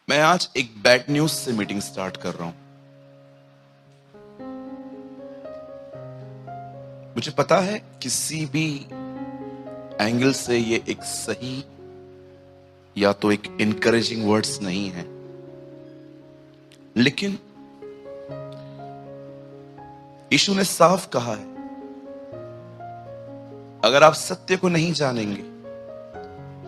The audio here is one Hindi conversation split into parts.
मैं आज एक बैड न्यूज से मीटिंग स्टार्ट कर रहा हूं। मुझे पता है किसी भी एंगल से ये एक सही या तो एक इनकरेजिंग वर्ड्स नहीं है, लेकिन यीशु ने साफ कहा है, अगर आप सत्य को नहीं जानेंगे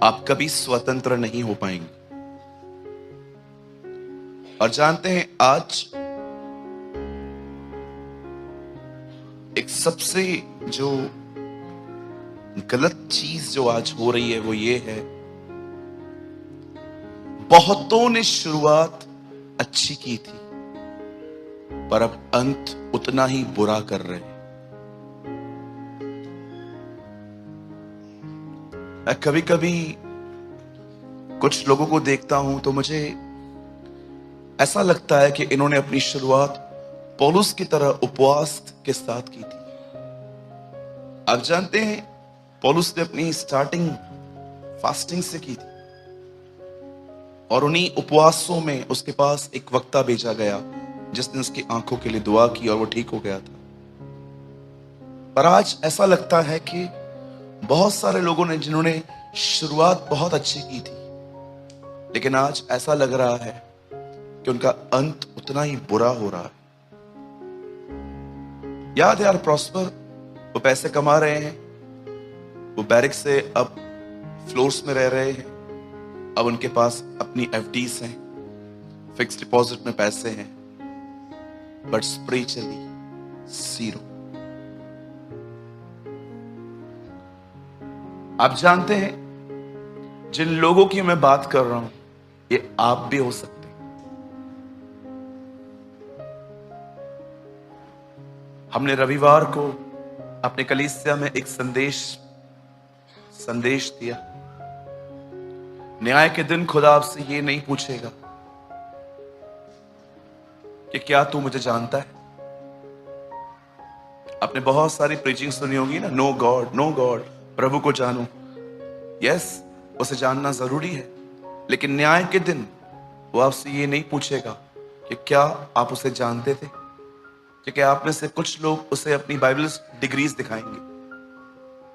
आप कभी स्वतंत्र नहीं हो पाएंगे। और जानते हैं, आज एक सबसे जो गलत चीज जो आज हो रही है वो ये है, बहुतों ने शुरुआत अच्छी की थी पर अब अंत उतना ही बुरा कर रहे हैं। मैं कभी कभी कुछ लोगों को देखता हूं तो मुझे ऐसा लगता है कि इन्होंने अपनी शुरुआत पौलुस की तरह उपवास के साथ की थी। आप जानते हैं, पौलुस ने अपनी स्टार्टिंग फास्टिंग से की थी और उन्हीं उपवासों में उसके पास एक वक्ता भेजा गया जिसने उसकी आंखों के लिए दुआ की और वो ठीक हो गया था। पर आज ऐसा लगता है कि बहुत सारे लोगों ने जिन्होंने शुरुआत बहुत अच्छी की थी, लेकिन आज ऐसा लग रहा है कि उनका अंत उतना ही बुरा हो रहा है। याद है यार, प्रॉस्पर वो पैसे कमा रहे हैं, वो बैरिक से अब फ्लोर्स में रह रहे हैं, अब उनके पास अपनी एफडीज हैं, फिक्स डिपॉजिट में पैसे हैं, बट स्पिरिचुअली जीरो। आप जानते हैं, जिन लोगों की मैं बात कर रहा हूं ये आप भी हो सकते हैं। हमने रविवार को अपने कलीसिया में एक संदेश दिया। न्याय के दिन खुदा आपसे ये नहीं पूछेगा कि क्या तू मुझे जानता है। आपने बहुत सारी प्रीचिंग सुनी होगी ना, नो गॉड नो गॉड, प्रभु को जानो। यस, उसे जानना जरूरी है, लेकिन न्याय के दिन वो आपसे ये नहीं पूछेगा कि क्या आप उसे जानते थे। क्योंकि आप में से कुछ लोग उसे अपनी बाइबल डिग्रीज दिखाएंगे,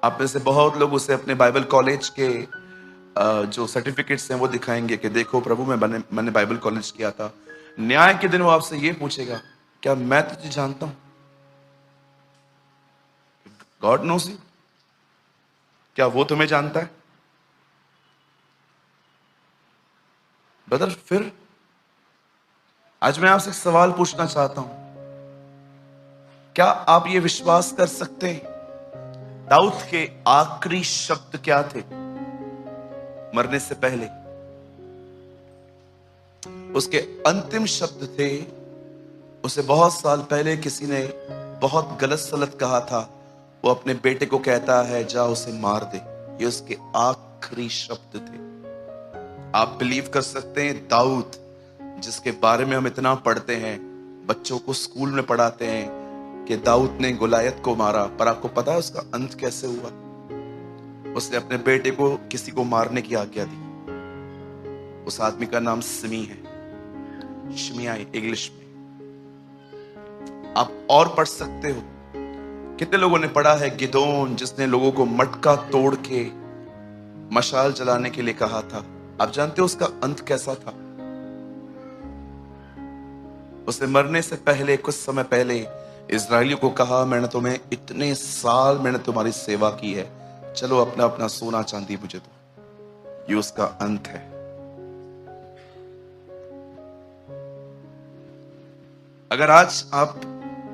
आप में से बहुत लोग उसे अपने बाइबल कॉलेज के जो सर्टिफिकेट्स हैं वो दिखाएंगे कि देखो प्रभु, मैंने बाइबल कॉलेज किया था। न्याय के दिन वो आपसे ये पूछेगा, क्या मैं तुझे जानता हूं? गॉड नोस यू, क्या वो तुम्हें जानता है? ब्रदर, फिर आज मैं आपसे एक सवाल पूछना चाहता हूं, क्या आप ये विश्वास कर सकते हैं दाऊद के आखिरी शब्द क्या थे मरने से पहले? उसके अंतिम शब्द थे, उसे बहुत साल पहले किसी ने बहुत गलत सलत कहा था, वो अपने बेटे को कहता है जा उसे मार दे। ये उसके आखिरी शब्द थे। आप बिलीव कर सकते हैं, दाऊद जिसके बारे में हम इतना पढ़ते हैं, बच्चों को स्कूल में पढ़ाते हैं कि दाऊद ने गोलायत को मारा, पर आपको पता है उसका अंत कैसे हुआ? उसने अपने बेटे को किसी को मारने की आज्ञा दी। उस आदमी का नाम सिमी है, शिमियाई इंग्लिश में। आप और पढ़ सकते हो, कितने लोगों ने पढ़ा है गिदोन जिसने लोगों को मटका तोड़ के मशाल जलाने के लिए कहा था। आप जानते हो उसका अंत कैसा था? उसने मरने से पहले, कुछ समय पहले इजरायलियों को कहा, मैंने तुम्हें इतने साल मैंने तुम्हारी सेवा की है, चलो अपना अपना सोना चांदी मुझे दो। ये उसका अंत है। अगर आज आप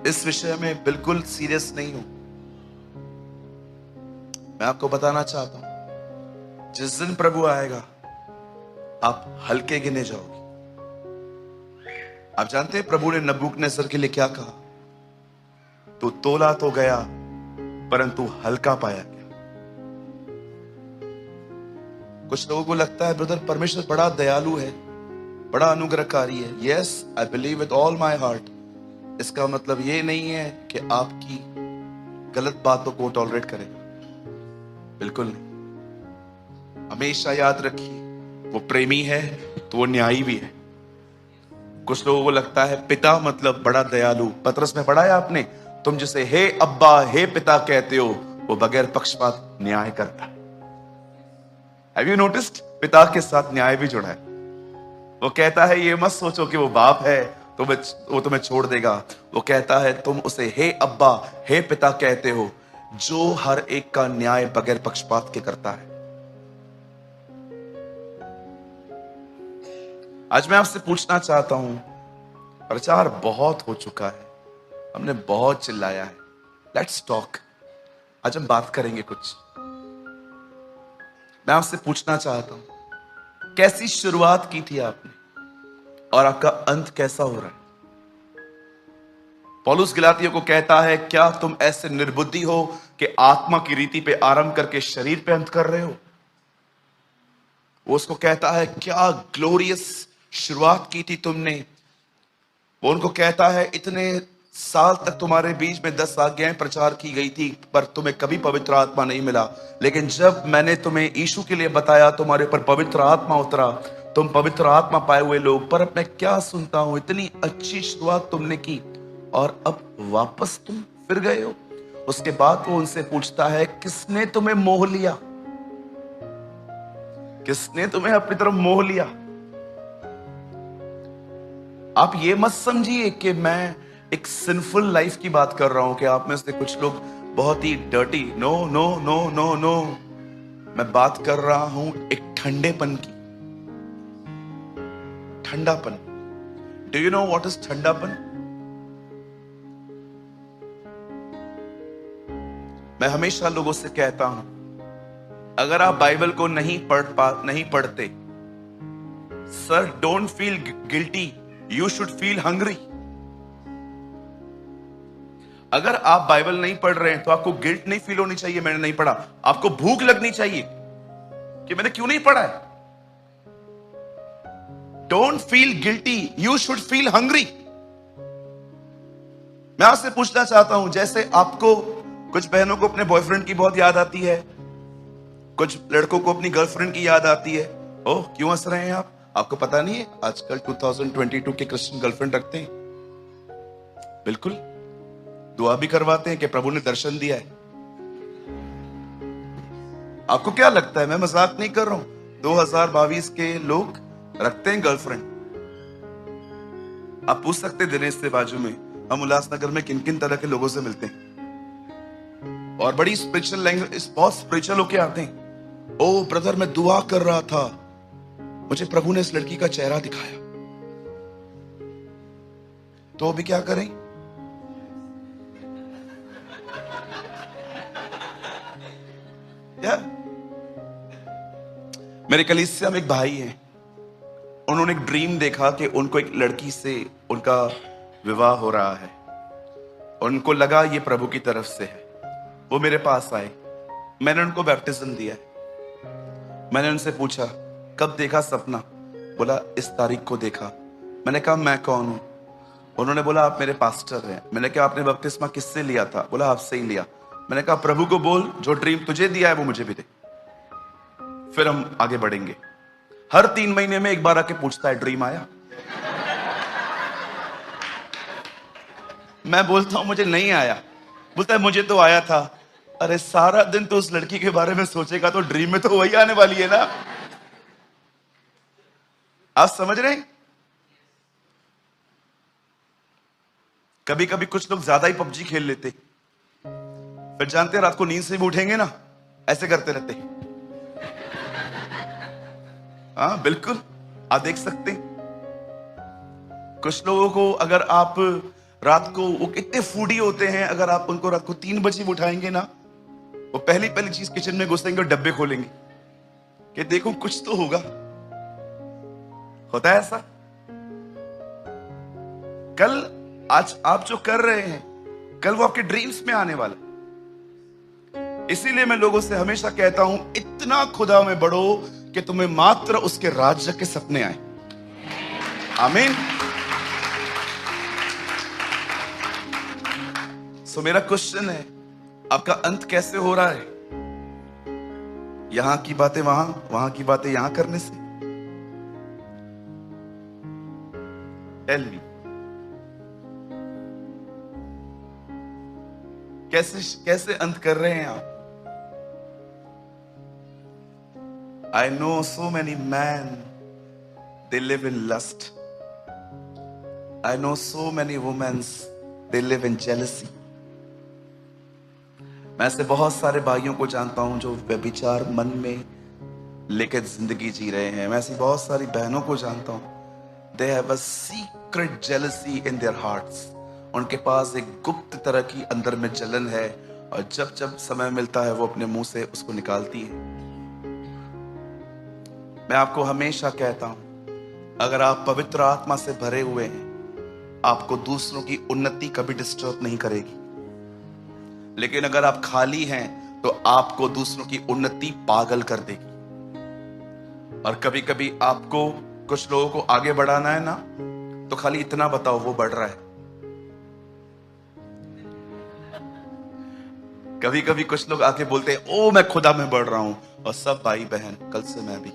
इस विषय में बिल्कुल सीरियस नहीं हो, मैं आपको बताना चाहता हूं, जिस दिन प्रभु आएगा आप हल्के गिने जाओगे। आप जानते हैं प्रभु ने नबूकदनेस्सर के लिए क्या कहा? तो तोला तो गया परंतु हल्का पाया गया। कुछ लोगों को लगता है ब्रदर परमेश्वर बड़ा दयालु है, बड़ा अनुग्रहकारी है। Yes, I believe with all my heart. इसका मतलब ये नहीं है कि आपकी गलत बातों को टॉलरेट करेगा, बिल्कुल नहीं। हमेशा याद रखिए, वो प्रेमी है तो वो न्यायी भी है। कुछ लोगों को लगता है पिता मतलब बड़ा दयालु। पतरस में पढ़ा है आपने, तुम जिसे हे अब्बा हे पिता कहते हो वो बगैर पक्षपात न्याय करता है। Have you noticed? पिता के साथ न्याय भी जुड़ा है। वो कहता है ये मत सोचो कि वो बाप है तो वो तुम्हें छोड़ देगा। वो कहता है तुम उसे हे अब्बा हे पिता कहते हो, जो हर एक का न्याय बगैर पक्षपात के करता है। आज मैं आपसे पूछना चाहता हूं, प्रचार बहुत हो चुका है, हमने बहुत चिल्लाया है, लेट्स टॉक। आज हम बात करेंगे कुछ। मैं आपसे पूछना चाहता हूं, कैसी शुरुआत की थी आपने और आपका अंत कैसा हो रहा है? पौलुस गलातियों को कहता है, क्या तुम ऐसे निर्बुद्धि हो कि आत्मा की रीति पे आरंभ करके शरीर पे अंत कर रहे हो? वो उसको कहता है, क्या ग्लोरियस शुरुआत की थी तुमने। वो उनको कहता है, इतने साल तक तुम्हारे बीच में 10 आज्ञाएं प्रचार की गई थी, पर तुम्हें कभी पवित्र आत्मा नहीं मिला। लेकिन जब मैंने तुम्हें यीशु के लिए बताया, तुम्हारे ऊपर पवित्र आत्मा उतरा, तुम पवित्र आत्मा पाए हुए लोग। पर मैं क्या सुनता हूं, इतनी अच्छी शुरुआत तुमने की और अब वापस तुम फिर गए हो। उसके बाद वो उनसे पूछता है, किसने तुम्हें मोह लिया? किसने तुम्हें अपनी तरफ मोह लिया? आप ये मत समझिए कि मैं एक सिंफुल लाइफ की बात कर रहा हूं कि आप में से कुछ लोग बहुत ही dirty. No no no no no, मैं बात कर रहा हूं एक ठंडेपन की। ठंडापन। Do you know what is ठंडापन? मैं हमेशा लोगों से कहता हूं, अगर आप बाइबल को नहीं पढ़ते, sir don't feel guilty, you should feel hungry. अगर आप बाइबल नहीं पढ़ रहे हैं तो आपको गिल्ट नहीं फील होनी चाहिए मैंने नहीं पढ़ा। आपको भूख लगनी चाहिए कि मैंने क्यों नहीं पढ़ा है। Don't feel guilty, you should feel hungry. मैं आपसे पूछना चाहता हूं, जैसे आपको कुछ बहनों को अपने बॉयफ्रेंड की बहुत याद आती है, कुछ लड़कों को अपनी गर्लफ्रेंड की याद आती है। ओह, क्यों हंस रहे हैं आप? आपको पता नहीं है आजकल 2022 के क्रिश्चियन गर्लफ्रेंड रखते हैं। बिल्कुल, दुआ भी करवाते हैं कि प्रभु ने दर्शन दिया है। आपको क्या लगता है? मैं मजाक नहीं कर रहा हूं। 2022 के लोग रखते हैं गर्लफ्रेंड। आप पूछ सकते हैं दिनेश से बाजू में, हम उल्लासनगर में किन किन तरह के लोगों से मिलते हैं और बड़ी स्पिरिचुअल लैंग्वेज, बहुत स्पिरिचुअल होके आते हैं। ओ ब्रदर, मैं दुआ कर रहा था, मुझे प्रभु ने इस लड़की का चेहरा दिखाया। तो अभी क्या करें? या मेरे कलीसिया में एक भाई हैं, उन्होंने एक ड्रीम देखा कि उनको एक लड़की से उनका विवाह हो रहा है। उनको लगा ये प्रभु की तरफ से है। वो मेरे पास आए, मैंने उनको बैप्टिज्म दिया है। मैंने उनसे पूछा, कब देखा सपना? बोला इस तारीख को देखा। मैंने कहा मैं कौन हूं? उन्होंने बोला आप मेरे पास्टर हैं। मैंने कहा आपने बपतिस्मा किससे लिया था? बोला आपसे ही लिया। मैंने कहा प्रभु को बोल जो ड्रीम तुझे दिया है वो मुझे भी दे, फिर हम आगे बढ़ेंगे। हर 3 महीने में एक बार आके पूछता है ड्रीम आया? मैं बोलता हूं मुझे नहीं आया। बोलता है मुझे तो आया था। अरे सारा दिन तो उस लड़की के बारे में सोचेगा तो ड्रीम में तो वही आने वाली है ना। आप समझ रहे हैं? कभी कभी कुछ लोग ज्यादा ही पबजी खेल लेते, फिर जानते हैं रात को नींद से भी उठेंगे ना, ऐसे करते रहते हैं। हाँ बिल्कुल, आप देख सकते हैं कुछ लोगों को, अगर आप रात को, वो कितने फूडी होते हैं, अगर आप उनको रात को 3 बजे उठाएंगे ना, वो पहली चीज किचन में घुसेंगे और डब्बे खोलेंगे कि देखो कुछ तो होगा। होता है ऐसा? कल, आज आप जो कर रहे हैं, कल वो आपके ड्रीम्स में आने वाला। इसीलिए मैं लोगों से हमेशा कहता हूं, इतना खुदा में बढ़ो कि तुम्हें मात्र उसके राज्य के सपने आए। आमीन। सो मेरा क्वेश्चन है, आपका अंत कैसे हो रहा है? यहां की बातें वहां, वहां की बातें यहां करने से, टेल मी, कैसे कैसे अंत कर रहे हैं आप? I know so many men, they live in lust. I know so many women, they live in jealousy. मैं ऐसे बहुत सारे भाइयों को जानता हूं जो व्यभिचार मन में लेकर जिंदगी जी रहे हैं। मैं ऐसी बहुत सारी बहनों को जानता हूं, they have a secret jealousy in their hearts. उनके पास एक गुप्त तरह की अंदर में जलन है, और जब जब समय मिलता है वो अपने मुंह से उसको निकालती है। मैं आपको हमेशा कहता हूं, अगर आप पवित्र आत्मा से भरे हुए हैं, आपको दूसरों की उन्नति कभी डिस्टर्ब नहीं करेगी। लेकिन अगर आप खाली हैं तो आपको दूसरों की उन्नति पागल कर देगी। और कभी कभी आपको कुछ लोगों को आगे बढ़ाना है ना, तो खाली इतना बताओ वो बढ़ रहा है। कभी कभी कुछ लोग आके बोलते हैं ओ मैं खुदा में बढ़ रहा हूं, और सब भाई बहन कल से मैं भी।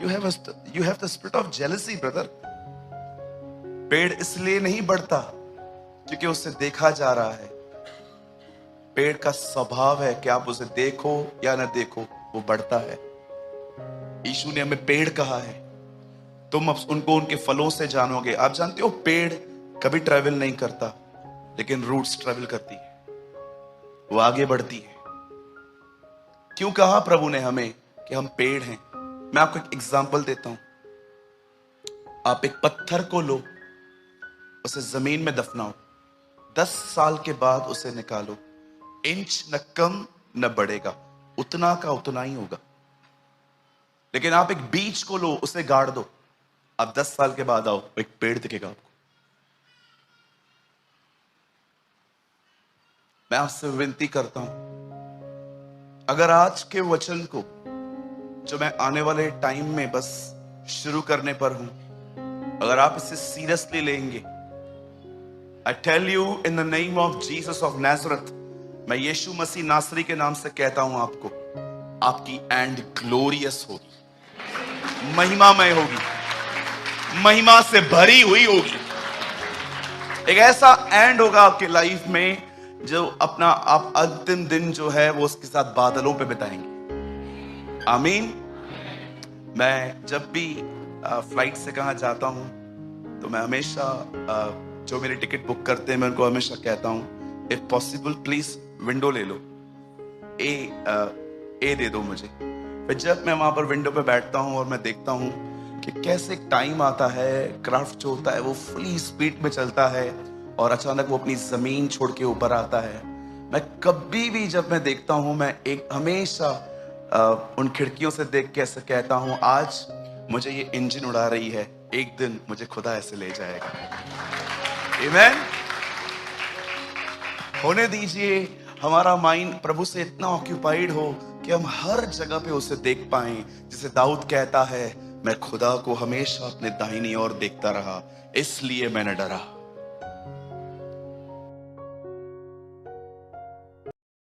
You have the spirit of jealousy, brother. पेड़ इसलिए नहीं बढ़ता क्योंकि उसे देखा जा रहा है। पेड़ का स्वभाव है कि आप उसे देखो या ना देखो, वो बढ़ता है। यीशु ने हमें पेड़ कहा है, तुम अब उनको उनके फलों से जानोगे। आप जानते हो पेड़ कभी ट्रैवल नहीं करता, लेकिन रूट्स ट्रैवल करती है, वो आगे बढ़ती है। क्यों कहा प्रभु ने हमें कि हम पेड़ हैं? मैं आपको एक एग्जांपल देता हूं। आप एक पत्थर को लो, उसे जमीन में दफनाओ, 10 साल के बाद उसे निकालो, इंच न कम न बढ़ेगा, उतना का उतना ही होगा। लेकिन आप एक बीज को लो, उसे गाड़ दो, आप 10 साल के बाद आओ, एक पेड़ दिखेगा आपको। मैं आपसे विनती करता हूं, अगर आज के वचन को जो मैं आने वाले टाइम में बस शुरू करने पर हूं, अगर आप इसे सीरियसली लेंगे, I tell you in the name of Jesus of Nazareth, मैं यीशु मसीह नासरी के नाम से कहता हूं आपको, आपकी एंड ग्लोरियस होगी, महिमामय होगी, महिमा से भरी हुई होगी। एक ऐसा एंड होगा आपके लाइफ में जो अपना आप अंतिम दिन जो है वो उसके साथ बादलों पे बिताएंगे। आमीन। मैं जब भी फ्लाइट से कहाँ जाता हूं तो मैं हमेशा जो मेरी टिकट बुक करते हैं मैं उनको हमेशा कहता हूं, इफ पॉसिबल प्लीज विंडो ले लो, ए दे दो मुझे। फिर जब मैं वहां पर विंडो पे बैठता हूं और मैं देखता हूं कि कैसे एक टाइम आता है, क्राफ्ट जो होता है वो फुली स्पीड में चलता है और अचानक वो अपनी जमीन छोड़ के ऊपर आता है। मैं कभी भी जब मैं देखता हूं, मैं एक हमेशा उन खिड़कियों से देख के ऐसे कहता हूं, आज मुझे ये इंजन उड़ा रही है, एक दिन मुझे खुदा ऐसे ले जाएगा। आमीन। होने दीजिए हमारा माइंड प्रभु से इतना ऑक्यूपाइड हो कि हम हर जगह पे उसे देख पाएं। जिसे दाऊद कहता है, मैं खुदा को हमेशा अपने दाहिनी ओर देखता रहा, इसलिए मैंने डरा।